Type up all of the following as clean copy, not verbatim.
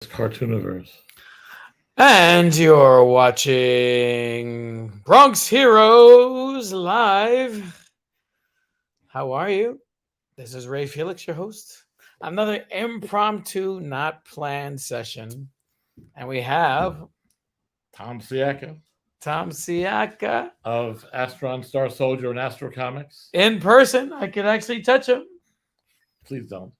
Cartooniverse. And you're watching Bronx Heroes Live. How are you? This is Ray Felix, your host. Another impromptu, not planned session. And we have Tom Sciacca Tom Sciacca of Astron Star Soldier and Astro Comics. in person. I can actually touch him. Please don't.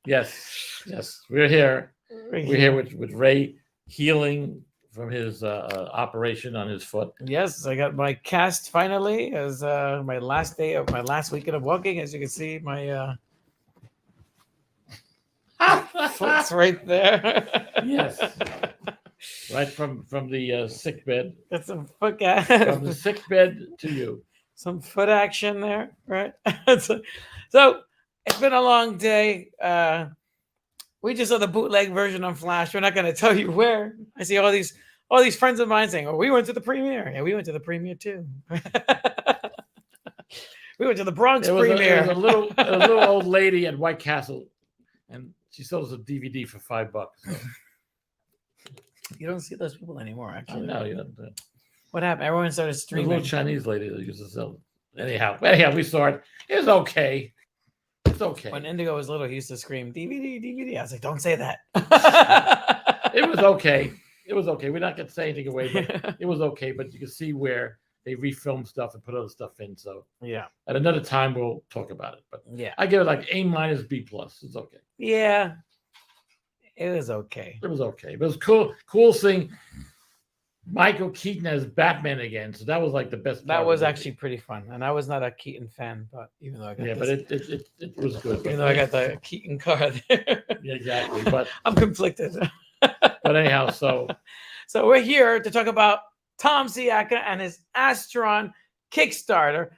Yes, we're here. We're here with Ray healing from his operation on his foot. Yes, I got my cast finally as my last day of my last weekend of walking. As you can see, my foot's right there. Yes, right from the sick bed. Got some foot From the sick bed to you. Some foot action there, right? So it's been a long day. We just saw the bootleg version on Flash. We're not going to tell you where. I see all these friends of mine saying, "Oh, we went to the premiere." Yeah, we went to the premiere too. We went to the Bronx premiere. There was a little old lady at White Castle, and she sold us a DVD for $5. So. You don't see those people anymore, actually. No, you don't. What happened? Everyone started streaming. A little Chinese lady that used to sell it. Anyhow, we saw it. It was okay. It's okay. When Indigo was little, he used to scream, "DVD, DVD." I was like, "Don't say that." It was okay. It was okay. We're not going to say anything away, but it was okay. But you can see where they refilm stuff and put other stuff in. So yeah, at another time we'll talk about it. But yeah, I give it like A-, B+. It's okay. Yeah, it was okay. It was okay. But it was cool seeing Michael Keaton as Batman again. So that was like the best. That was actually pretty fun. And I was not a Keaton fan, but even though I got but it was good. Even though I got the Keaton card there. Yeah, exactly. But I'm conflicted. But anyhow, so we're here to talk about Tom Sciacca and his Astron Kickstarter.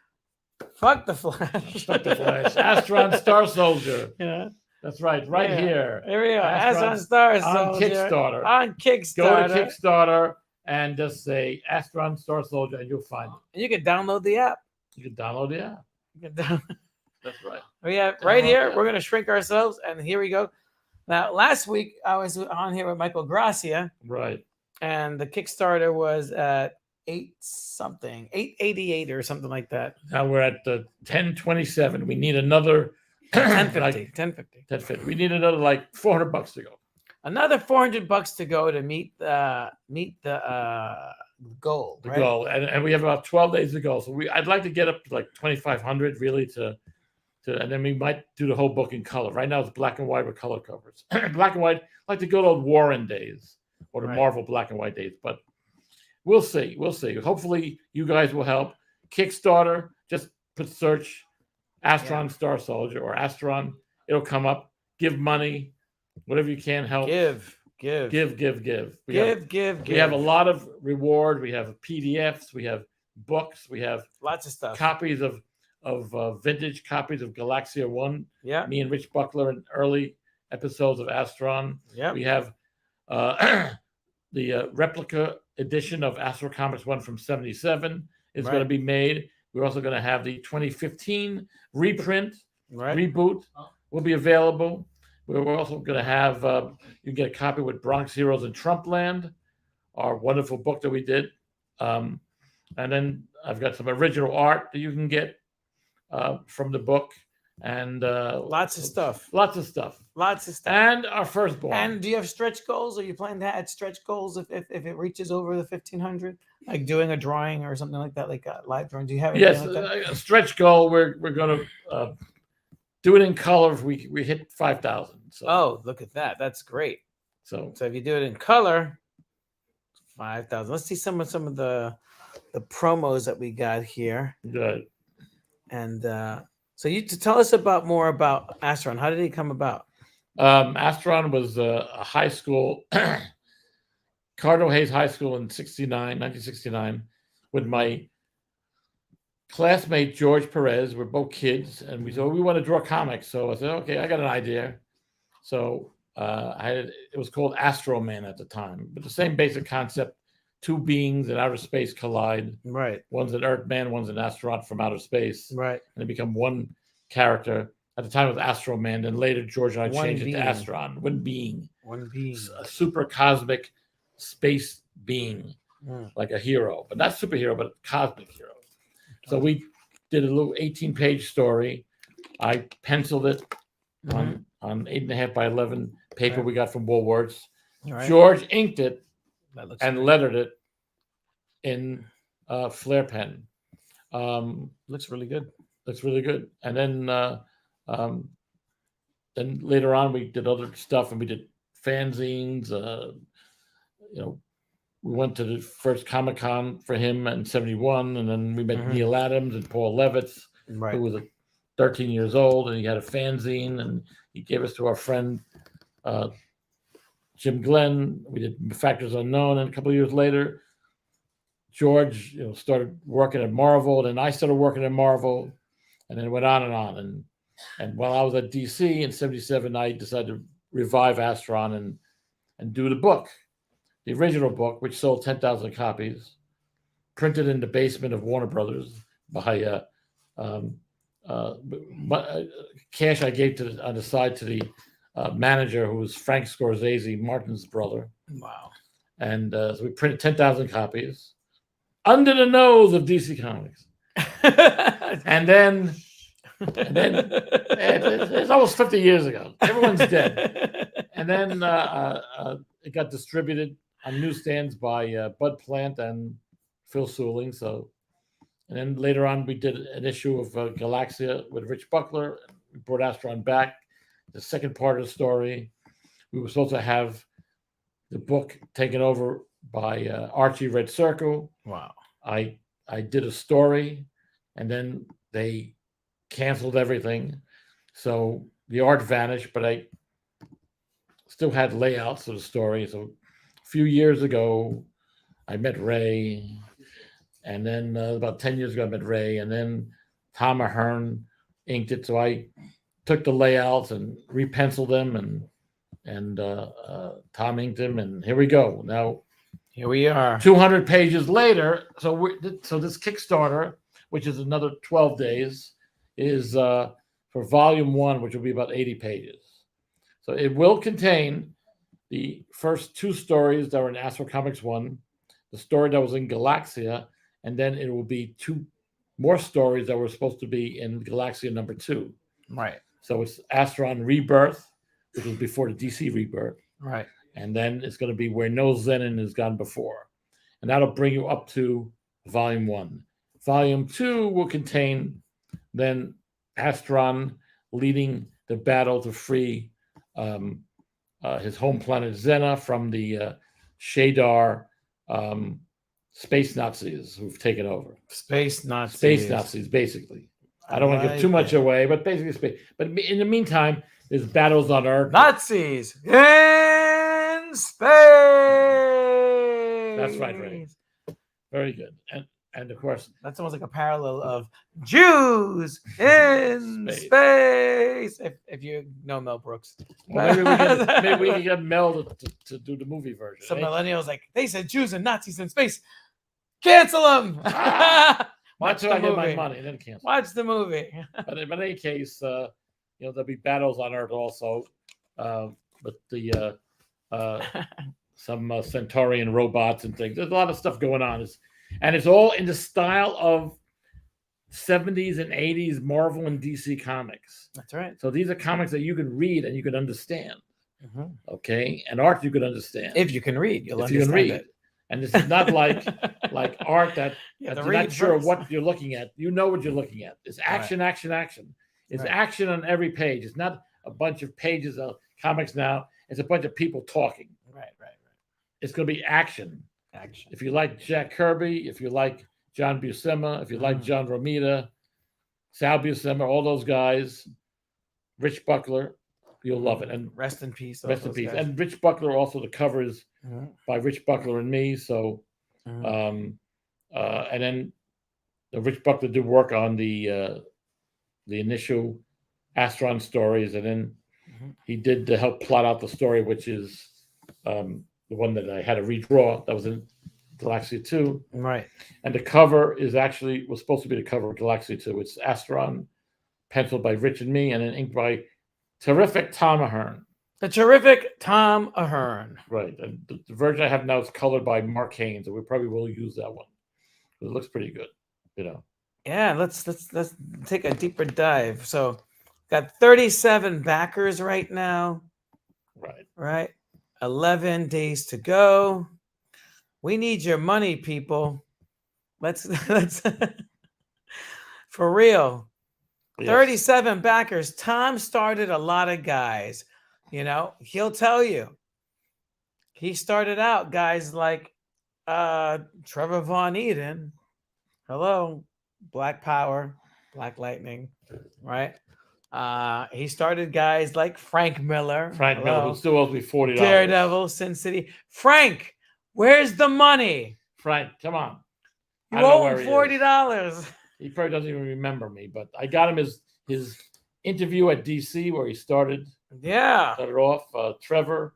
Fuck the Flash. Fuck the Flash. Astron Star Soldier. Yeah. That's right. Here. Here we are. Astron Star Soldier. On Kickstarter. On Kickstarter. Go to Kickstarter and just say Astron Star Soldier and you'll find it. And you can download the app. You can download the app. That's right. We have right here. We're going to shrink ourselves. And here we go. Now, last week, I was on here with Michael Gracia. Right. And the Kickstarter was at 888 or something like that. Now we're at the 1027. We need another 1050. We need another like $400 to go. Another $400 to go to meet the goal. The goal, and we have about 12 days to go. So I'd like to get up to like 2,500 really to, and then we might do the whole book in color. Right now it's black and white with color covers. Black and white, like the good old Warren days or the Marvel black and white days. But we'll see. Hopefully you guys will help. Kickstarter, just search Astron Star Soldier or Astron. It'll come up. Give money, whatever you can help. Give. We Give. have a lot of reward. We have PDFs. We have books. We have lots of stuff. Copies of vintage copies of Galaxia 1. Yeah. Me and Rich Buckler in early episodes of Astron. Yeah. We have the replica edition of Astro Comics 1 from 1977 is going to be made. We're also going to have the 2015 reprint, reboot will be available. We're also going to have, you can get a copy with Bronx Heroes in Trumpland, our wonderful book that we did. And then I've got some original art that you can get from the book. And lots of stuff. And our firstborn. And do you have stretch goals? Are you planning to add stretch goals if it reaches over the 1,500? Like doing a drawing or something like that, like a live drawing? Do you have anything like that? A stretch goal. We're going to do it in color if we hit 5,000. So. Oh, look at that. That's great. So if you do it in color, 5,000. Let's see some of the promos that we got here. Good. And so you to tell us more about Astron. How did it come about? Astron was a high school, Cardinal Hayes High School in 1969, with my classmate George Perez. We're both kids, and we said we want to draw comics. So I said, okay, I got an idea. So it was called Astro Man at the time, but the same basic concept: two beings in outer space collide. Right. One's an Earthman, one's an astronaut from outer space. Right. And they become one character At the time it was Astro Man, and later George and I One changed it being. to Astron. One being. One being. A super cosmic space being, Mm. like a hero, but not superhero, but a cosmic hero. So we did a little 18-page story. I penciled it on 8.5 by 11 paper we got from Woolworths. Right. George inked it That looks and great. lettered it in Flair pen. Looks really good. Looks really good. And then later on we did other stuff, and we did fanzines. We went to the first Comic-Con for him in '71, and then we met Neil Adams and Paul Levitz, who was 13 years old, and he had a fanzine, and he gave us to our friend Jim Glenn. We did Factors Unknown, and a couple of years later, George, started working at Marvel, and then I started working at Marvel, and then it went on and on. And while I was at DC in '77, I decided to revive Astron and do the book. The original book, which sold 10,000 copies, printed in the basement of Warner Brothers by cash I gave on the side to the manager, who was Frank Scorsese, Martin's brother. Wow. And so we printed 10,000 copies under the nose of DC Comics. and then it's almost 50 years ago. Everyone's dead. And then it got distributed on newsstands by Bud Plant and Phil Suling. And then later on, we did an issue of Galaxia with Rich Buckler. We brought Astron back. The second part of the story, we were supposed to have the book taken over by Archie Red Circle. Wow. I did a story, and then they canceled everything. So the art vanished, but I still had layouts of the story. So a few years ago, I met Ray. And then about 10 years ago, I met Ray. And then Tom Ahern inked it. So I took the layouts and repenciled them, and Tom inked them. And here we go. Now, here we are. 200 pages later. So this Kickstarter, which is another 12 days, is for volume 1, which will be about 80 pages. So it will contain the first 2 stories that were in Astro Comics 1, the story that was in Galaxia, and then it will be 2 more stories that were supposed to be in Galaxia number 2. Right. So it's Astron Rebirth, which was before the DC Rebirth. Right. And then it's going to be Where No Zenon Has Gone Before. And that'll bring you up to volume 1. Volume 2 will contain then Astron leading the battle to free his home planet Zena from the Shadar space Nazis who've taken over. Space Nazis. Space Nazis, basically. I don't want to give too much away, but basically space. But in the meantime, there's battles on Earth. Nazis in space. That's right, Ray. Very good. And of course, that's almost like a parallel of Jews in space. If you know Mel Brooks, well, maybe we can get Mel to do the movie version. Some millennials like, they said Jews and Nazis in space. Cancel them. Watch the movie. I get my money, then cancel. Watch the movie. But in any case, there'll be battles on Earth also, but some Centaurian robots and things. There's a lot of stuff going on. And it's all in the style of 70s and 80s Marvel and DC comics. That's right. So these are comics that you can read and you can understand. Okay? And art you can understand. If you can read, you'll understand it. And this is not like art that you're not sure what you're looking at. You know what you're looking at. It's action, action, action. It's action on every page. It's not a bunch of pages of comics now. It's a bunch of people talking. Right. It's going to be action. Action. If you like Jack Kirby, if you like John Buscema, if you like John Romita, Sal Buscema, all those guys, Rich Buckler, you'll love it. And rest in peace. Rest in peace. Guys. And Rich Buckler, also the cover is by Rich Buckler and me. So, and then Rich Buckler did work on the initial Astron stories, and then he did help plot out the story, which is the one that I had to redraw. That was in Galaxia 2. Right. And the cover was supposed to be the cover of Galaxia 2. It's Astron penciled by Rich and me, and then inked by terrific Tom Ahern. The terrific Tom Ahern. Right. And the version I have now is colored by Mark Haynes, and we probably will use that one. It looks pretty good, you know. Yeah, let's take a deeper dive. So, got 37 backers right now. Right. Right. 11 days to go. We need your money, people. Let's for real. Yes. 37 backers. Tom started a lot of guys. You know, he'll tell you. He started out guys like Trevor Von Eden. Hello, Black Power, Black Lightning, right? He started guys like Frank Miller. Frank Miller, who still owes me $40. Daredevil, Sin City. Frank, where's the money? Frank, come on. You owe him $40. He probably doesn't even remember me, but I got him his interview at DC where he started. Yeah. Started off. Trevor,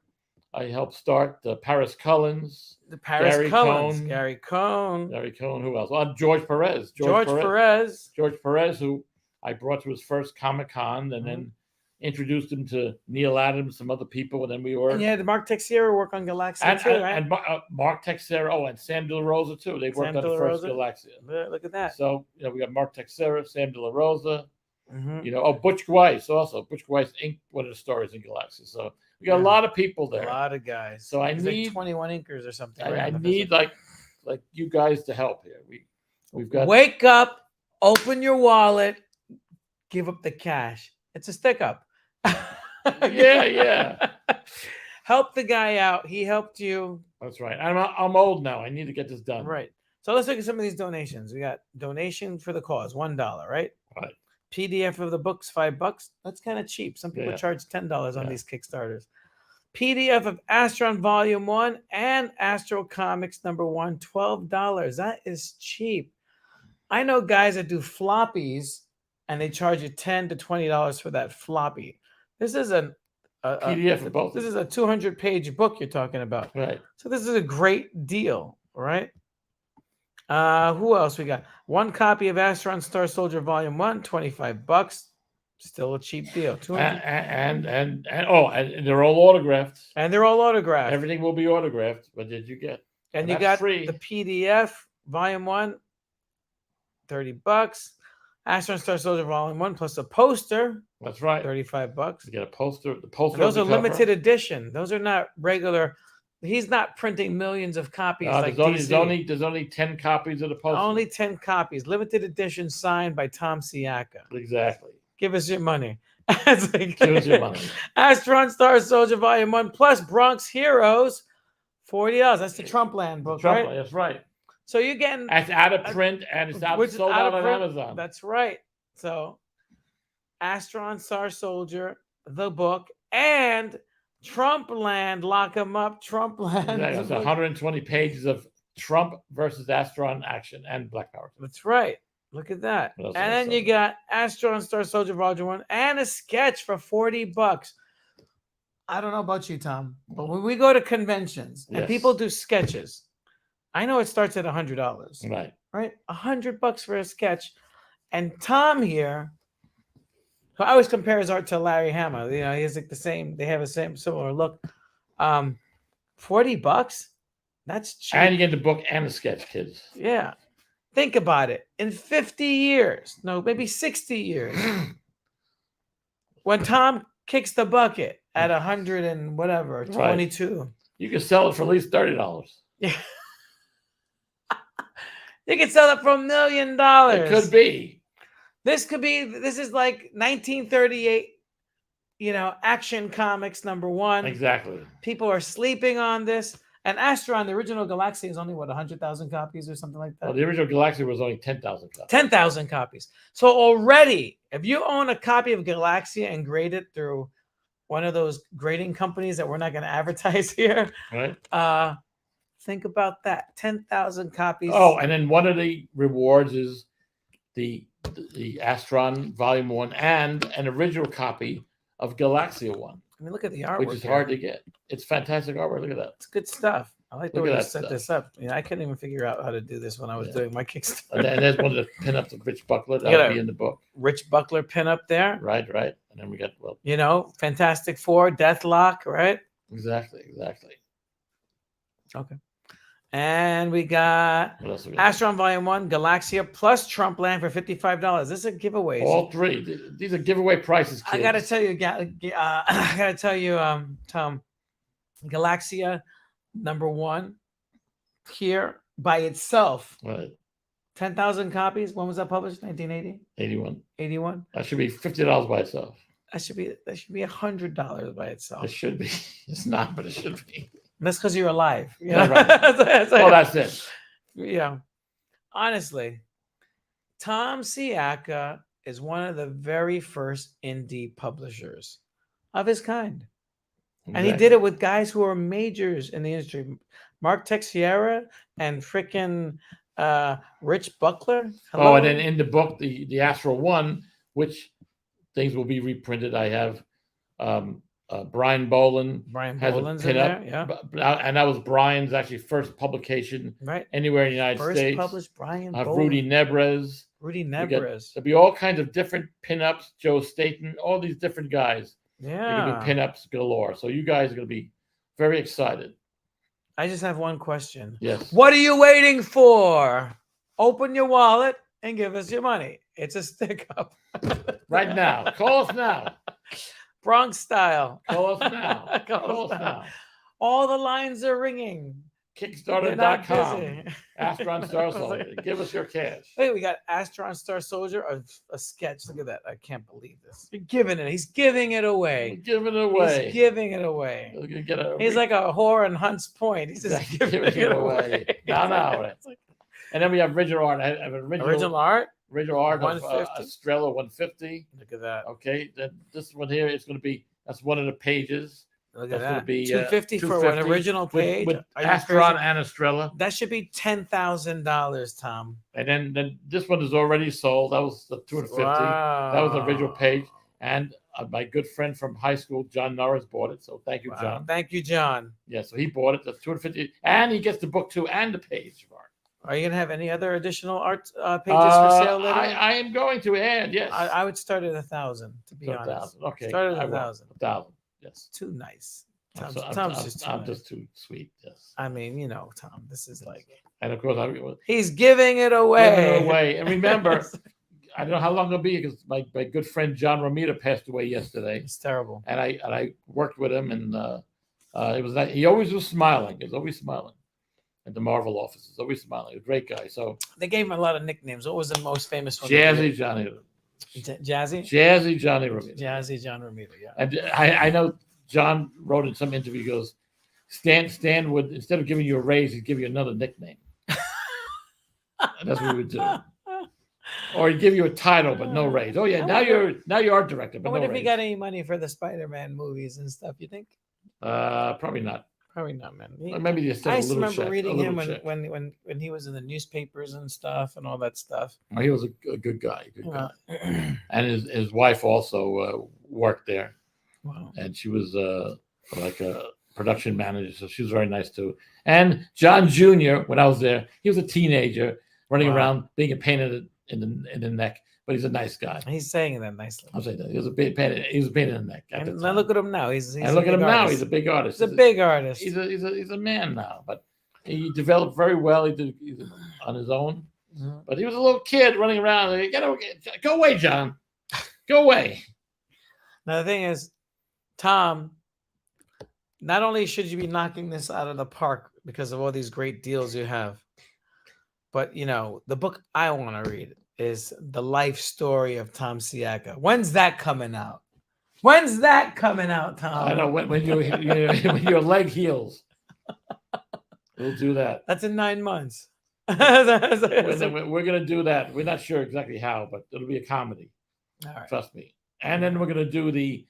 I helped start. Paris Cullins. The Paris Gary Cullins. Cohn. Gary Cohn. Gary Cohn. Who else? George Perez. George Perez. George Perez, who I brought to his first Comic-Con and then introduced him to Neil Adams, some other people, and then we were. And you had Mark Teixeira work on Galaxia too, right? And Mark Teixeira, and Sam De La Rosa too. They worked on the first Galaxia. Look at that. So we got Mark Teixeira, Sam De La Rosa. Butch Weiss also. Butch Weiss inked one of the stories in Galaxia. So we got a lot of people there. A lot of guys. So I need like 21 inkers or something. I need like you guys to help here. We've got wake up, open your wallet, give up the cash. It's a stick up. yeah. Help the guy out. He helped you. That's right. I'm old now. I need to get this done. Right. So let's look at some of these donations. We got donation for the cause, $1, right? Right. PDF of the books, $5. That's kind of cheap. Some people charge $10 on these Kickstarters. PDF of Astron Volume 1 and Astro Comics number 1, $12. That is cheap. I know guys that do floppies and they charge you $10 to $20 for that floppy. This is a PDF of both. This is a 200-page book you're talking about. Right. So this is a great deal, right? Who else we got? One copy of Astron Star Soldier Volume 1, $25. Still a cheap deal. And they're all autographed. And they're all autographed. Everything will be autographed. What did you get? And you got free. The PDF Volume 1, $30. Astron Star Soldier Volume 1 plus a poster. That's right. $35. You get a poster. The poster. And those are limited edition. Those are not regular. He's not printing millions of copies like DC. There's only 10 copies of the poster. Only 10 copies. Limited edition signed by Tom Sciacca. Exactly. Give us your money. Give us your money. Astron Star Soldier Volume 1 plus Bronx Heroes, $40. That's the Trumpland book, right? That's right. So you're getting... It's out of print and it's sold out on Amazon. That's right. So Astron Star Soldier, the book, and Trumpland, lock 'em up, Trumpland. It's 120 pages of Trump versus Astron action and Black Power. That's right. Look at that. And then you got Astron Star Soldier Volume 1 and a sketch for $40. I don't know about you, Tom, but when we go to conventions and people do sketches, I know it starts at $100. Right. Right? $100 for a sketch. And Tom here, I always compare his art to Larry Hama. He has like the same, they have the same similar look. $40? That's cheap. And you get the book and the sketch, kids. Yeah. Think about it. In 50 years, no, maybe 60 years, when Tom kicks the bucket at 100 and whatever, 22. You can sell it for at least $30. Yeah. You can sell it for $1 million. It could be. This is like 1938, Action Comics number 1. Exactly. People are sleeping on this. And Astron, the original Galaxia, is only, 100,000 copies or something like that? Well, the original Galaxia was only 10,000 copies. 10,000 copies. So already, if you own a copy of Galaxia and grade it through one of those grading companies that we're not going to advertise here, right? Think about that. 10,000 copies. Oh, and then one of the rewards is the Astron Volume 1 and an original copy of Galaxia 1. I mean, look at the artwork. Which is hard to get. It's fantastic artwork. Look at that. It's good stuff. I like the Look way at you that set stuff. this up. I couldn't even figure out how to do this when I was doing my Kickstarter. And there's one of the pinups of Rich Buckler. got That'll a- be in the book. Rich Buckler pin up there. Right. And then we got, well, Fantastic Four, Deathlock, right? exactly. Okay. And we got What else we got? Astron Volume 1, Galaxia plus Trump Land for $55. This is a giveaway. All three. These are giveaway prices, kids. I gotta tell you, Tom, Galaxia #1 here by itself, Right. 10,000 copies. When was that published? 1980, 81. 81. That should be $50 by itself. That should be $100 by itself. It should be. It's not, but it should be. That's because you're alive. Yeah, right. Well, that's it. Yeah. Honestly, Tom Sciacca is one of the very first indie publishers of his kind. And he did it with guys who are majors in the industry. Mark Teixeira and frickin' Rich Buckler. Hello? Oh, and then in the book, the Astro 1, which things will be reprinted, I have Brian Boland. Brian has Boland's a in pinup, there, and that was Brian's actually first publication right. anywhere in the United First States. published Brian I have Boland. Rudy Nebres. Nebres. There'll be all kinds of different pinups. Joe Staten, all these different guys. They're Yeah. gonna be pinups galore. So you guys are gonna be very excited. I just have one question. Yes. What are you waiting for? Open your wallet and give us your money. It's a stick up. Right now. Call us now. Bronx style. Call us now. Call us now. All the lines are ringing. They're not Kickstarter.com. busy. Astron Star Soldier. Give us your cash. Wait, we got Astron Star Soldier, a sketch. Look at that. I can't believe this. You're giving it. He's giving it We're away. giving it away. He's giving it away. We're gonna get a- He's like a whore in Hunts Point. He's just giving it away. No. It's like And then we have original art. I have original art. original art of 150. Estrella 150. Look at that. Okay, then this one here is going to be, that's one of the pages. Look at That's gonna that. be, 250 for an 250 original page. with Are you Astron crazy? and Estrella. That should be $10,000, Tom. And then this one is already sold. That was the 250. That was the original page. And my good friend from high school, John Norris, bought it. So thank you, Wow. John. Thank you, John. Yeah, so he bought it. That's 250, and he gets the book too, and the page of art. Are you gonna have any other additional art pages for sale later? I am going to add. Yes, I would start at 1,000 to be So honest. 1,000. Okay, Start at I will. 1,000. 1,000. Yes. Too nice. I'm Tom's just too I'm nice. just too sweet. Yes. I mean, Tom, this is like And of course, he's giving it away. giving it away. And remember, I don't know how long it'll be because my good friend John Romita passed away yesterday, It's terrible. and I worked with him, and it was he always was smiling. He was always smiling at the Marvel offices. Always smiling. A great guy. So They gave him a lot of nicknames. What was the most famous one? Jazzy Johnny, Jazzy? Jazzy Johnny Romita. Jazzy John Romita, yeah. And I know John wrote in some interview, he goes, Stan would, instead of giving you a raise, he'd give you another nickname. And that's what we would do. Or he'd give you a title, but no raise. Oh yeah, now you're art director, I but wonder no if he raise. got any money for the Spider-Man movies and stuff. You think? Probably not. Probably not, man. Or maybe just I a used to little remember check, reading a him little check. when he was in the newspapers and stuff and all that stuff. He was a good guy. Yeah. And his wife also worked there, Wow. and she was like a production manager, so she was very nice too. And John Jr., when I was there, he was a teenager running Wow. around being a pain in the neck, but he's a nice guy. He's saying that nicely. I'll say that he was a pain in the neck. At the And time. look at him now. He's And look a at him big now. artist. He's a big artist. He's a big artist. He's a man now, but he developed very well. He did on his own. Mhm. But he was a little kid running around. Go away, John. Go away. Now the thing is, Tom, not only should you be knocking this out of the park because of all these great deals you have, but the book I want to read is The Life Story of Tom Sciacca. When's that coming out? When's that coming out, Tom? I know when when your leg heals, we'll do that. That's in 9 months. We're gonna do that. We're not sure exactly how, but it'll be a comedy. All right. Trust me. And then we're gonna do the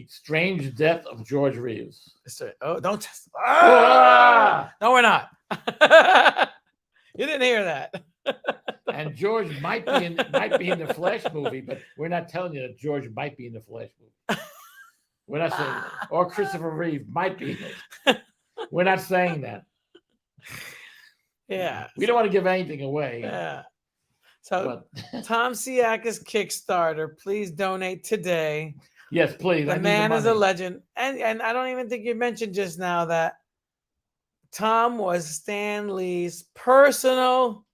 strange death of George Reeves. Oh, don't test. Ah! No, we're not. You didn't hear that. And George might be in the Flash movie, but we're not telling you that George might be in the Flash movie. We're not saying that. Or Christopher Reeve might be in it. We're not saying that. Yeah. We don't want to give anything away. Yeah. So But Tom Sciacca's Kickstarter, please donate today. yes, please. The man is a legend. And I don't even think you mentioned just now that Tom was Stan Lee's personal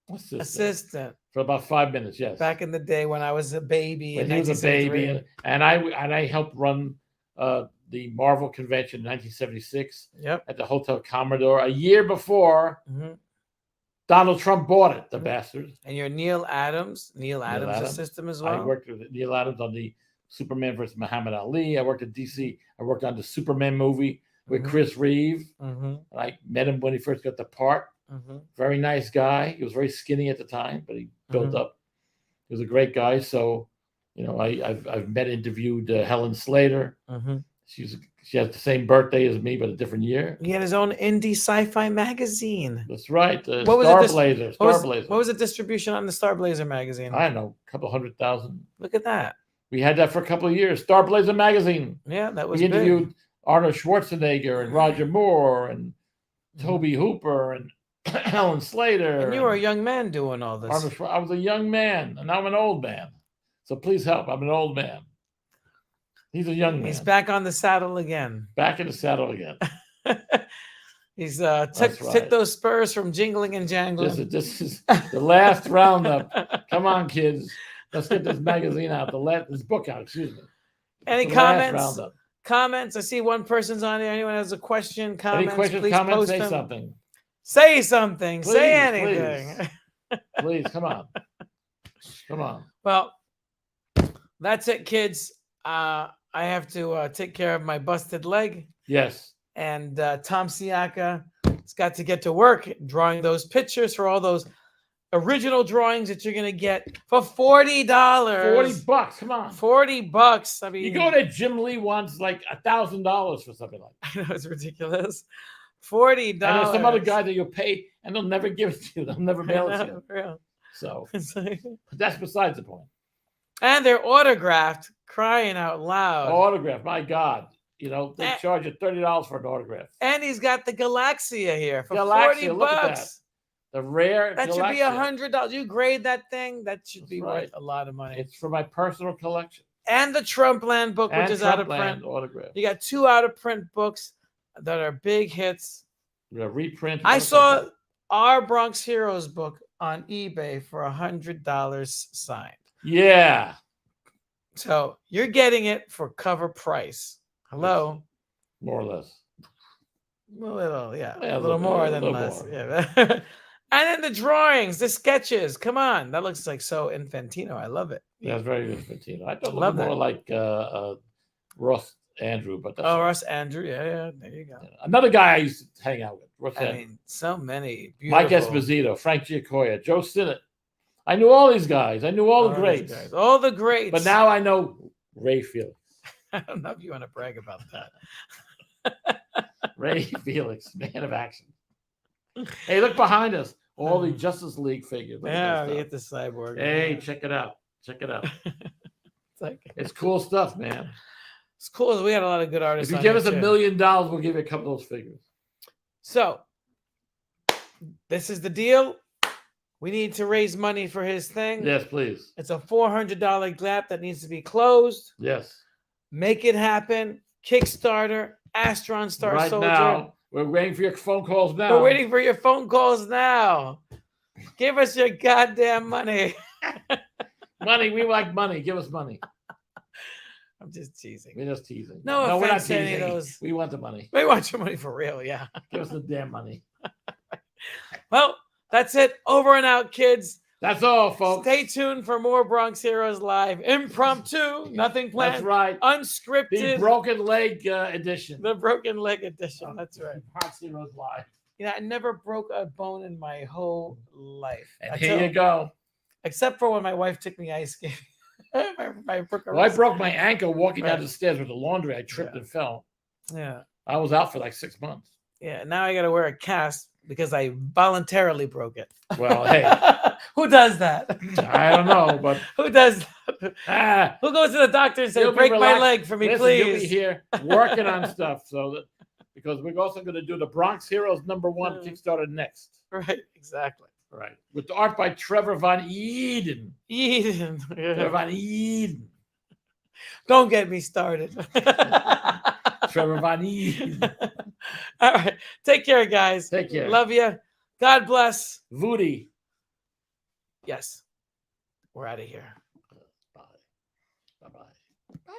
assistant for about 5 minutes. Yes, back in the day when I was a baby. When he was a baby, and I helped run the Marvel convention in 1976. Yep. At the Hotel Commodore a year before Donald Trump bought it. The bastard. And you're Neil Adams' assistant as well. I worked with Neil Adams on the Superman versus Muhammad Ali. I worked at DC. I worked on the Superman movie with Chris Reeve. I met him when he first got the part. Very nice guy. He was very skinny at the time, but he built up. He was a great guy. So, you know, I've interviewed Helen Slater. She has the same birthday as me, but a different year. He had his own indie sci-fi magazine. That's right. What was Starblazer. What was the distribution on the Starblazer magazine? I don't know, a couple 100,000. Look at that. We had that for a couple of years. Starblazer magazine. Yeah, that was We interviewed big. Arnold Schwarzenegger and Roger Moore and Toby Hooper and Helen Slater. And you were a young man doing all this. I was a young man, and now I'm an old man. So please help. I'm an old man. He's a young man. He's back on the saddle again. Back in the saddle again. He's took those spurs from jingling and jangling. This is the last roundup. Come on, kids. Let's get this magazine out. This book out, excuse me. Any comments? Comments? I see one person's on there. Anyone has a question, comments? Any questions, please comments? post Say them. something. Say something. Please, say anything. Please, come on. Come on. Well, that's it, kids. I have to take care of my busted leg. Yes. And Tom Sciacca has got to get to work drawing those pictures for all those original drawings that you're going to get for $40. $40. Come on. $40. I mean, you go to Jim Lee wants like $1,000 for something like that. I know, it's ridiculous. $40. And there's some other guy that you'll pay and they'll never give it to you. They'll never mail it to you. Real. So that's besides the point. And they're autographed, crying out loud. Autograph, my God. You know, they charge you $30 for an autograph. And he's got the Galaxia here for Galaxia, $40. look at that. The rare that Galaxia. Should be $100. You grade that thing, that should be right. worth a lot of money. It's for my personal collection. And the Trumpland book, which is out of print. Autograph. You got 2 out of print books that are big hits. The reprint. I saw our Bronx Heroes book on eBay for $100 signed. Yeah. So you're getting it for cover price. Hello. More or less. A little, yeah. A little more than less. More. Yeah. And then the drawings, the sketches. Come on. That looks like so Infantino. I love it. Yeah, it's very Infantino. I thought it looked more like Ross Andrew, but that's Ross Andrew. Yeah. There you go. Another guy I used to hang out with. I mean, so many beautiful. Mike Esposito, Frank Giacoya, Joe Sinnott. I knew all these guys. I knew all the greats. All the greats. But now I know Ray Felix. I don't know if you want to brag about that. Ray Felix, man of action. Hey, look behind us. All the Justice League figures. Yeah, we get the Cyborg. Hey, check it out. Check it out. It's it's cool stuff, man. It's cool. We had a lot of good artists. If you give us $1 million, we'll give you a couple of those figures. So, this is the deal. We need to raise money for his thing. Yes, please. It's a $400 gap that needs to be closed. Yes. Make it happen. Kickstarter, Astron Star Soldier. Now, we're waiting for your phone calls now. We're waiting for your phone calls now. Give us your goddamn money. Money. We like money. Give us money. I'm just teasing. We're just teasing. No, we're not teasing. Any of those. We want the money. We want your money for real, yeah. Give us the damn money. Well, that's it. Over and out, kids. That's all, folks. Stay tuned for more Bronx Heroes Live. Impromptu, nothing planned. That's right. Unscripted. The broken leg edition. The broken leg edition. That's right. Bronx Heroes Live. You know, I never broke a bone in my whole life. And here you go. Except for when my wife took me ice skating. I broke my ankle walking down the stairs with the laundry. I tripped and fell. Yeah. I was out for like 6 months. Yeah. Now I got to wear a cast because I voluntarily broke it. Well, hey. Who does that? I don't know, but. Who does that? Who goes to the doctor and says, break my leg for me, please? You'll be here working on stuff so that. because we're also going to do the Bronx Heroes #1 Kickstarter next. Right, exactly. Right. With the art by Trevor Von Eden. Eden. Trevor Von Eden. Don't get me started. Trevor Von Eden. All right. Take care, guys. Take care. Love you. God bless. Voody. Yes. We're out of here. Bye. Bye-bye.